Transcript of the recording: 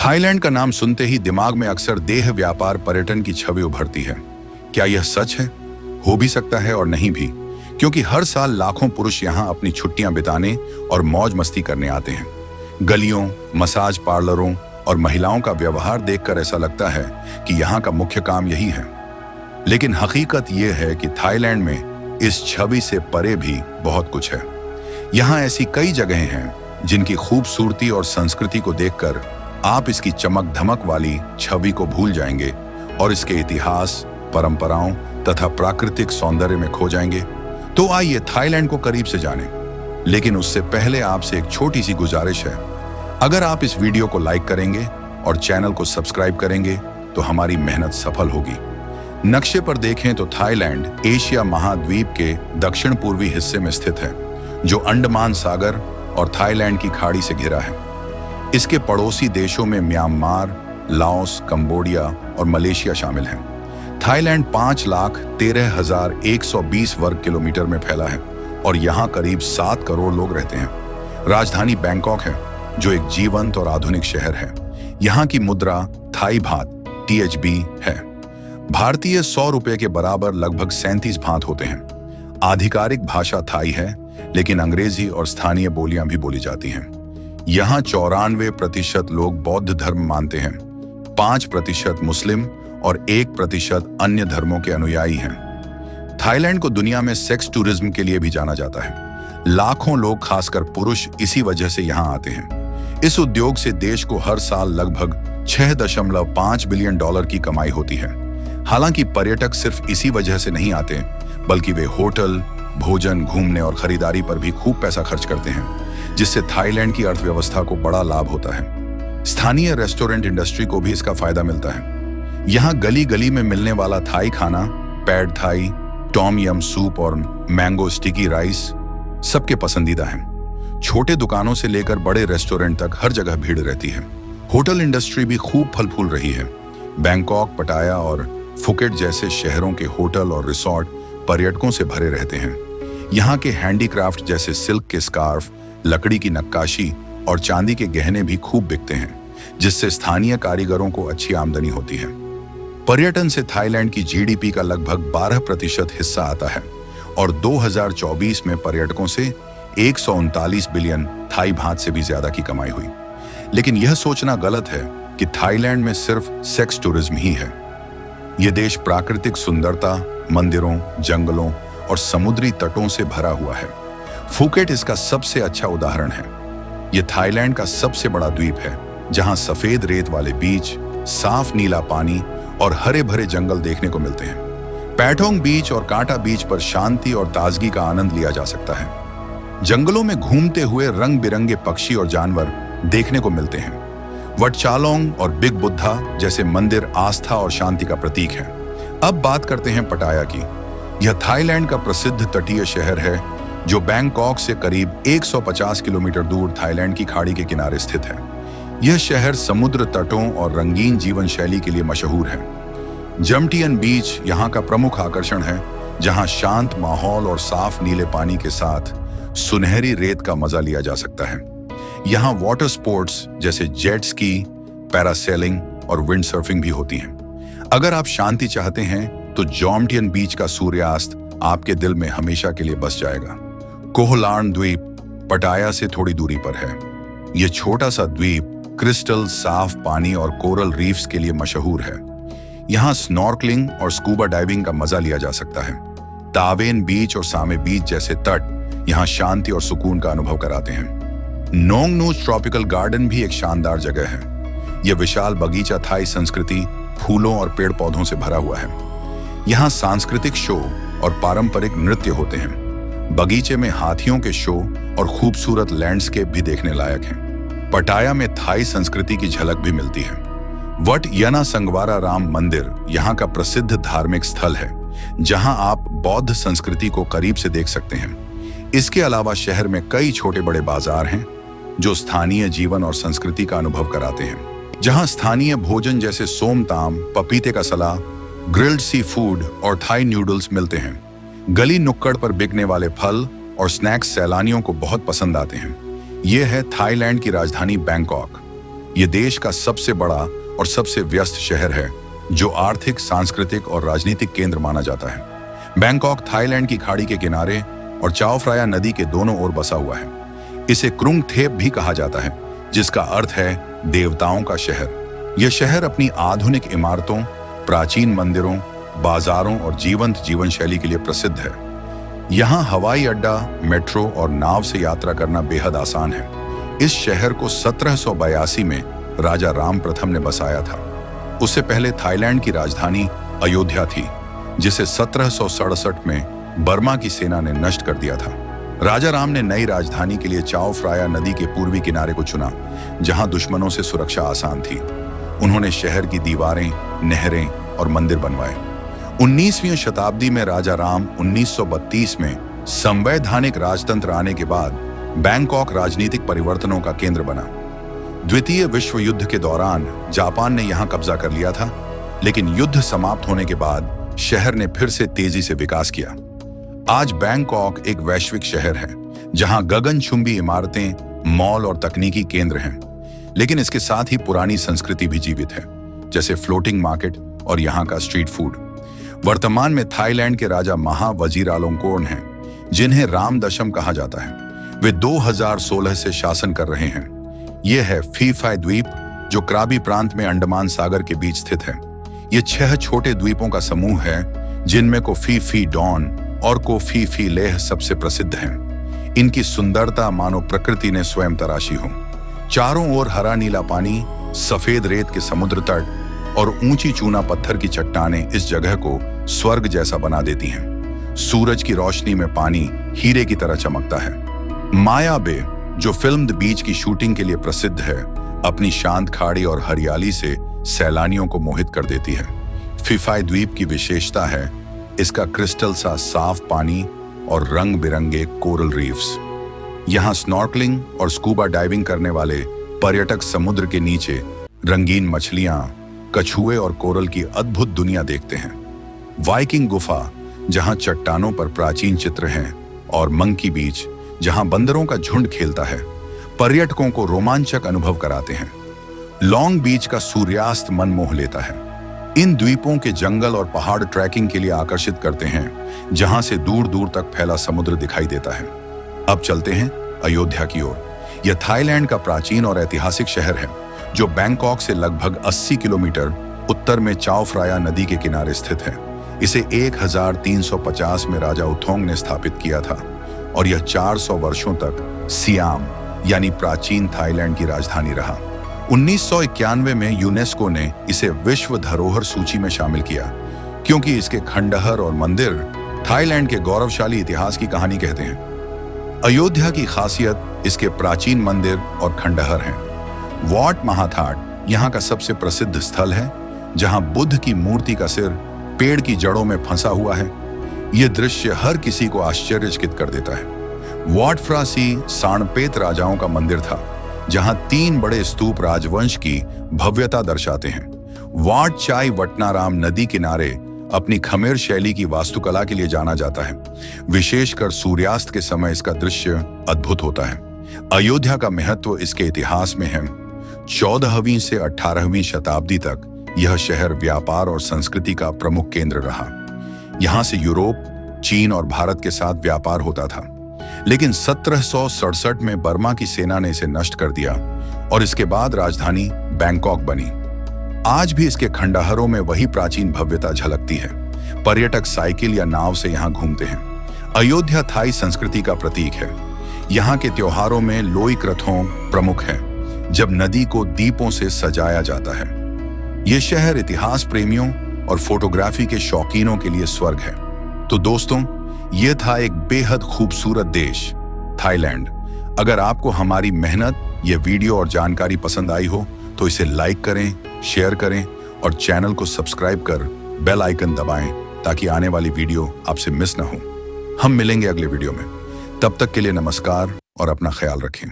Thailand का नाम सुनते ही दिमाग में अक्सर देह व्यापार पर्यटन की छवि उभरती है। क्या यह सच है? हो भी सकता है और नहीं भी, क्योंकि हर साल लाखों पुरुष यहाँ अपनी छुट्टियां बिताने और मौज मस्ती करने आते हैं। गलियों, मसाज पार्लरों और महिलाओं का व्यवहार देखकर ऐसा लगता है कि यहाँ का मुख्य काम यही है। लेकिन हकीकत यह है कि थाईलैंड में इस छवि से परे भी बहुत कुछ है। यहाँ ऐसी कई जगहें हैं जिनकी खूबसूरती और संस्कृति को देखकर आप इसकी चमक धमक वाली छवि को भूल जाएंगे और इसके इतिहास, परंपराओं तथा प्राकृतिक सौंदर्य में खो जाएंगे। तो आइए थाईलैंड को करीब से जानें। लेकिन उससे पहले आपसे एक छोटी सी गुजारिश है। अगर आप इस वीडियो को लाइक करेंगे और चैनल को सब्सक्राइब करेंगे तो हमारी मेहनत सफल होगी। नक्शे पर देखें तो थाईलैंड एशिया महाद्वीप के दक्षिण पूर्वी हिस्से में स्थित है, जो अंडमान सागर और थाईलैंड की खाड़ी से घिरा है। इसके पड़ोसी देशों में म्यांमार, लाओस, कंबोडिया और मलेशिया शामिल हैं। थाईलैंड 5,13,120 वर्ग किलोमीटर में फैला है और यहाँ करीब 7 करोड़ लोग रहते हैं। राजधानी बैंकॉक है, जो एक जीवंत और आधुनिक शहर है। यहाँ की मुद्रा थाई भात THB है। भारतीय 100 रुपये के बराबर लगभग 37 भात होते हैं। आधिकारिक भाषा थाई है, लेकिन अंग्रेजी और स्थानीय बोलियां भी बोली जाती हैं। यहाँ 94% लोग बौद्ध धर्म मानते हैं, 5% मुस्लिम और 1% अन्य धर्मों के अनुयायी हैं। थाईलैंड को दुनिया में सेक्स टूरिज्म के लिए भी जाना जाता है। लाखों लोग, खासकर पुरुष, इसी वजह से यहाँ आते हैं। इस उद्योग से देश को हर साल लगभग $6.5 बिलियन की कमाई होती है। हालांकि पर्यटक सिर्फ इसी वजह से नहीं आते, बल्कि वे होटल, भोजन, घूमने और खरीदारी पर भी खूब पैसा खर्च करते हैं, जिससे थाईलैंड की अर्थव्यवस्था को बड़ा लाभ होता है। स्थानीय रेस्टोरेंट इंडस्ट्री को भी इसका फायदा मिलता है। यहाँ गली गली में मिलने वाला थाई खाना, pad Thai, Tom yum soup और मैंगो स्टिकी राइस सबके पसंदीदा है। छोटे दुकानों से लेकर बड़े रेस्टोरेंट तक हर जगह भीड़ रहती है। होटल इंडस्ट्री भी खूब फल फूल रही है। बैंकॉक, पटाया और फुकेट जैसे शहरों के होटल और रिसोर्ट पर्यटकों से भरे रहते हैं। यहाँ के हैंडीक्राफ्ट जैसे सिल्क के स्कार्फ, लकड़ी की नक्काशी और चांदी के गहने भी खूब बिकते हैं, जिससे स्थानीय कारीगरों को अच्छी आमदनी होती है। पर्यटन से थाईलैंड की GDP का लगभग 12% हिस्सा आता है और 2024 में पर्यटकों से 139 बिलियन थाई भात से भी ज्यादा की कमाई हुई। लेकिन यह सोचना गलत है कि थाईलैंड में सिर्फ सेक्स टूरिज्म ही है। यह देश प्राकृतिक सुंदरता, मंदिरों, जंगलों और समुद्री तटों से भरा हुआ है। फुकेट इसका सबसे अच्छा उदाहरण है। यह थाईलैंड का सबसे बड़ा द्वीप है, जहां सफेद रेत वाले बीच, साफ नीला पानी और हरे भरे जंगल देखने को मिलते हैं। पैटोंग बीच और कांटा बीच पर शांति और ताजगी का आनंद लिया जा सकता है। जंगलों में घूमते हुए रंग बिरंगे पक्षी और जानवर देखने को मिलते हैं। वटचालोंग और बिग बुद्धा जैसे मंदिर आस्था और शांति का प्रतीक है। अब बात करते हैं पटाया की। यह थाईलैंड का प्रसिद्ध तटीय शहर है, जो बैंकॉक से करीब 150 किलोमीटर दूर थाईलैंड की खाड़ी के किनारे स्थित है। यह शहर समुद्र तटों और रंगीन जीवन शैली के लिए मशहूर है। जमटियन बीच यहाँ का प्रमुख आकर्षण है, जहाँ शांत माहौल और साफ नीले पानी के साथ सुनहरी रेत का मजा लिया जा सकता है। यहाँ वाटर स्पोर्ट्स जैसे जेट स्की, पैरासेलिंग और विंड सर्फिंग भी होती हैं। अगर आप शांति चाहते हैं तो जॉमटियन बीच का सूर्यास्त आपके दिल में हमेशा के लिए बस जाएगा। कोहलार्न द्वीप पटाया से थोड़ी दूरी पर है। यह छोटा सा द्वीप क्रिस्टल साफ पानी और कोरल रीफ्स के लिए मशहूर है। यहाँ स्नॉर्कलिंग और स्कूबा डाइविंग का मजा लिया जा सकता है। तावेन बीच और सामे बीच जैसे तट यहाँ शांति और सुकून का अनुभव कराते हैं। नोंगनूच ट्रॉपिकल गार्डन भी एक शानदार जगह है। यह विशाल बगीचा थाई संस्कृति, फूलों और पेड़ पौधों से भरा हुआ है। यहाँ सांस्कृतिक शो और पारंपरिक नृत्य होते हैं। बगीचे में हाथियों के शो और खूबसूरत लैंडस्केप भी देखने लायक हैं। पटाया में थाई संस्कृति की झलक भी मिलती है। वट यना संगवारा राम मंदिर यहाँ का प्रसिद्ध धार्मिक स्थल है, जहाँ आप बौद्ध संस्कृति को करीब से देख सकते हैं। इसके अलावा शहर में कई छोटे बड़े बाजार हैं, जो स्थानीय जीवन और संस्कृति का अनुभव कराते हैं। जहाँ स्थानीय भोजन जैसे सोमताम, पपीते का सलाद, ग्रिल्ड सी फूड और थाई नूडल्स मिलते हैं। गली नुक्कड़ पर बिकने वाले फल और स्नैक्स सैलानियों को बहुत पसंद आते हैं। ये है थाईलैंड की राजधानी बैंकॉक। ये देश का सबसे बड़ा और सबसे व्यस्त शहर है, जो आर्थिक, सांस्कृतिक और राजनीतिक केंद्र माना जाता है। बैंकॉक थाईलैंड की खाड़ी के किनारे और चाओ फ्राया नदी के दोनों ओर बसा हुआ है। इसे क्रुंग थेप भी कहा जाता है, जिसका अर्थ है देवताओं का शहर। यह शहर अपनी आधुनिक इमारतों, प्राचीन मंदिरों, बाजारों और जीवंत जीवन शैली के लिए प्रसिद्ध है। यहाँ हवाई अड्डा, मेट्रो और नाव से यात्रा करना बेहद आसान है। इस शहर को 1782 में राजा राम प्रथम ने बसाया था। उससे पहले थाईलैंड की राजधानी अयोध्या थी, जिसे 1767 में बर्मा की सेना ने नष्ट कर दिया था। राजा राम ने नई राजधानी के लिए चाओ फ्राया नदी के पूर्वी किनारे को चुना, जहां दुश्मनों से सुरक्षा आसान थी। उन्होंने शहर की दीवारें, नहरें और मंदिर बनवाए। 19वीं शताब्दी में राजा राम 1932 में संवैधानिक राजतंत्र आने के बाद बैंकॉक राजनीतिक परिवर्तनों का केंद्र बना। द्वितीय विश्व युद्ध के दौरान जापान ने यहां कब्जा कर लिया था, लेकिन युद्ध समाप्त होने के बाद शहर ने फिर से तेजी से विकास किया। आज बैंकॉक एक वैश्विक शहर है, जहां गगनचुंबी इमारतें, मॉल और तकनीकी केंद्र हैं। लेकिन इसके साथ ही पुरानी संस्कृति भी जीवित है, जैसे फ्लोटिंग मार्केट और यहाँ का स्ट्रीट फूड। वर्तमान में थाईलैंड के राजा महा वजीरालोंगकोर्न हैं, जिन्हें राम दशम कहा जाता है। वे 2016 से शासन कर रहे हैं। यह है फी फाय द्वीप, जो क्राबी प्रांत में अंडमान सागर के बीच स्थित है। ये 6 छोटे द्वीपों का समूह है, जिनमें को फी फी डॉन और को फी फी लेह सबसे प्रसिद्ध हैं। इनकी सुंदरता मानो प्रकृति ने स्वयं तराशी हो। चारों ओर हरा नीला पानी, सफेद रेत के समुद्र तट और ऊंची चूना पत्थर की चट्टानें इस जगह को स्वर्ग जैसा बना देती हैं। सूरज की रोशनी में पानी हीरे की तरह चमकता है। माया बे, जो फिल्म द बीच की शूटिंग के लिए प्रसिद्ध है, अपनी शांत खाड़ी और हरियाली से सैलानियों को मोहित कर देती है। फी फाय द्वीप की विशेषता है इसका क्रिस्टल सा साफ पानी और रंग बिरंगे कोरल रीफ्स। यहाँ स्नॉर्कलिंग और स्कूबा डाइविंग करने वाले पर्यटक समुद्र के नीचे रंगीन मछलियां, कछुए और कोरल की अद्भुत दुनिया देखते हैं। वाइकिंग गुफा, जहां चट्टानों पर प्राचीन चित्र हैं, और मंकी बीच, जहां बंदरों का झुंड खेलता है, पर्यटकों को रोमांचक अनुभव कराते हैं। लॉन्ग बीच का सूर्यास्त मन मोह लेता है। इन द्वीपों के जंगल और पहाड़ ट्रैकिंग के लिए आकर्षित करते हैं, जहां से दूर दूर तक फैला समुद्र दिखाई देता है। अब चलते हैं अयोध्या की ओर। यह थाईलैंड का प्राचीन और ऐतिहासिक शहर है, जो बैंकॉक से लगभग 80 किलोमीटर उत्तर में चाओ फ्राया नदी के किनारे स्थित है। इसे 1350 में राजा उथोंग ने स्थापित किया था, और यह 400 वर्षों तक सियाम यानी प्राचीन थाईलैंड की राजधानी रहा। 1991 में यूनेस्को ने इसे विश्व धरोहर सूची में शामिल किया, क्योंकि इसके खंडहर और मंदिर थाईलैंड के गौरवशाली इतिहास की कहानी कहते हैं। अयोध्या की खासियत इसके प्राचीन मंदिर और खंडहर हैं। वॉट महाथाट यहाँ का सबसे प्रसिद्ध स्थल है, जहाँ बुद्ध की मूर्ति का सिर पेड़ की जड़ों में फंसा हुआ है। यह दृश्य हर किसी को आश्चर्यचकित कर देता है। वॉट फ्रासी साणपेत राजाओं का मंदिर था, जहां 3 बड़े स्तूप राजवंश की भव्यता दर्शाते हैं। वॉट चाई वटनाराम नदी किनारे अपनी खमेर शैली की वास्तुकला के लिए जाना जाता है। विशेषकर सूर्यास्त के समय इसका दृश्य अद्भुत होता है। अयोध्या का महत्व इसके इतिहास में है। 14वीं से 18वीं शताब्दी तक यह शहर व्यापार और संस्कृति का प्रमुख केंद्र रहा। यहाँ से यूरोप, चीन और भारत के साथ व्यापार होता था। लेकिन 1767 में बर्मा की सेना ने इसे नष्ट कर दिया, और इसके बाद राजधानी बैंकॉक बनी। आज भी इसके खंडहरों में वही प्राचीन भव्यता झलकती है। पर्यटक साइकिल या नाव से यहाँ घूमते हैं। अयोध्या थाई संस्कृति का प्रतीक है। यहाँ के त्योहारों में लोई क्रथों प्रमुख है, जब नदी को दीपों से सजाया जाता है। ये शहर इतिहास प्रेमियों और फोटोग्राफी के शौकीनों के लिए स्वर्ग है। तो दोस्तों, ये था एक बेहद खूबसूरत देश, थाईलैंड। अगर आपको हमारी मेहनत, ये वीडियो और जानकारी पसंद आई हो, तो इसे लाइक करें, शेयर करें और चैनल को सब्सक्राइब कर बेल आइकन दबाएं, ताकि आने वाली वीडियो आपसे मिस ना हो। हम मिलेंगे अगले वीडियो में। तब तक के लिए नमस्कार और अपना ख्याल रखें।